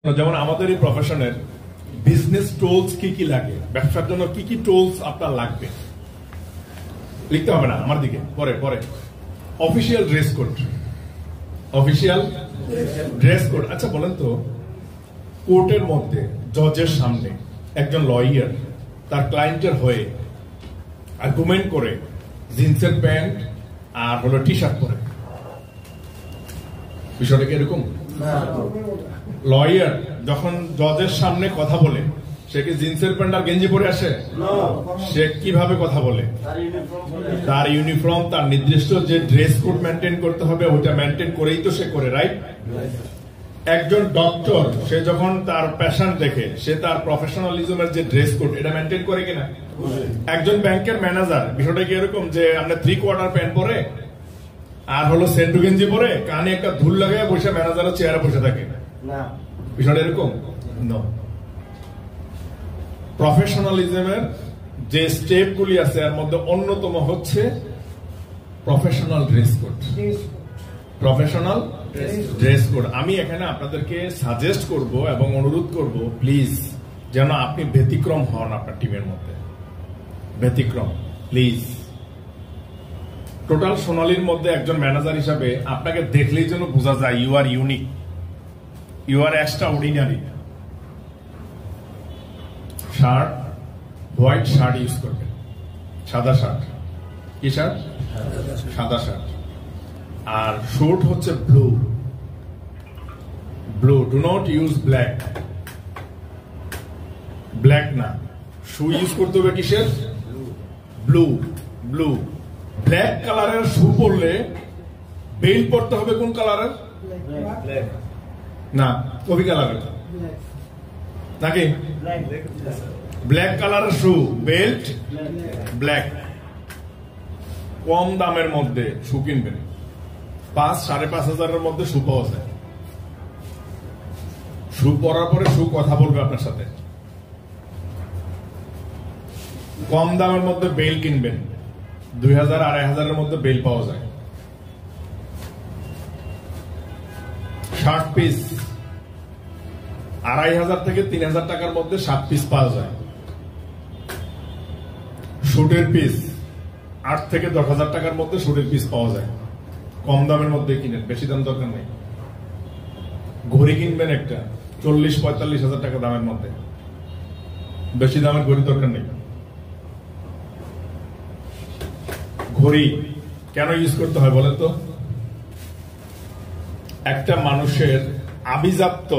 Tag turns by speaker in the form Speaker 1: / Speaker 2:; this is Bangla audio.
Speaker 1: যেমন আমাদের এই প্রফেশনের বিজনেস টুলস কি কি লাগে, ব্যবসার জন্য কি কি টুলস আপনার লাগবে লিখতে হবে না আমার দিকে, পরে পরে official dress code. Official dress code. আচ্ছা বলেন তো, কোর্টের মধ্যে জজের সামনে একজন লয়ার তার ক্লায়েন্টের হয়ে আর্গুমেন্ট করে জিন্সের প্যান্ট আর হলো টি শার্ট পরে, বিষয়টা কি এরকম? লয়ার যখন জজের সামনে কথা বলে সে কি জিন্সের প্যান্ট আর গেঞ্জি পরে আসে? সে কিভাবে কথা বলে? তার ইউনিফর্ম, তার নির্দিষ্ট যে ড্রেস কোড মেনটেন করতে হবে ওইটা মেনটেন করেই তো সে করে, রাইট? একজন ডক্টর সে যখন তার পেশেন্ট দেখে সে তার প্রফেশনালিজমের যে ড্রেস কোড এটা মেনটেন করে কিনা? একজন ব্যাংকের ম্যানেজার বিষয়টা কি এরকম যে আমরা 3/4 প্যান্ট পরে আর হলো সেন্টু গেঞ্জি পরে কানে একটা ধুল লাগায় বসে ম্যানেজারের চেয়ারে বসে থাকে? না, বিষয়টা এরকম না। প্রফেশনালিজমের যে স্টেপগুলি আছে এর মধ্যে অন্যতম হচ্ছে professional dress code. Professional dress code. আমি এখানে আপনাদেরকে সাজেস্ট করব এবং অনুরোধ করব প্লিজ যেন আপনি ব্যতিক্রম হন আপনার টিমের মধ্যে। ব্যতিক্রম প্লিজ। টোটাল সোনালীর মধ্যে একজন ম্যানেজার হিসাবে আপনাকে দেখলেই যেন বোঝা যায় you are unique, you are extraordinary. Shirt, white shirt use করবেন, সাদা শার্ট। কি শার্ট? সাদা শার্ট। আর শুট হচ্ছে blue. Blue, do not use black. Black না, শু ইউজ করতে হবে কিসের? ব্লু। ব্লু। ব্ল্যাক কালারের শু পরলে বেল্ট পরতে হবে কোন কালারের? না, কফি কালারের নাকি? ব্ল্যাক কালারের শু, বেল্ট ব্ল্যাক। কম দামের মধ্যে শু কিনবেন, 5,000-5,500 মধ্যে শু পাওয়া যায়। শু পরার পরে শু কথা বলবে আপনার সাথে। কম দামের মধ্যে বেল কিনবেন, 2,000-2,500 মধ্যে বেল পাওয়া যায়। শার্ট পিস 2,500 থেকে 3,000 টাকার মধ্যে 7 পিস পাওয়া যায়। শুটের পিস 8 থেকে 10,000 টাকার মধ্যে শুটের পিস পাওয়া যায়। কম দামের মধ্যে কিনেন, বেশি দাম দরকার নেই। ঘড়ি কিনবেন একটা 40-45,000 টাকা দামের মধ্যে, বেশি দামের ঘড়ি দরকার নেই। ঘড়ি কেন ইউজ করতে হয় বলেন তো? একটা মানুষের আভিজাত্য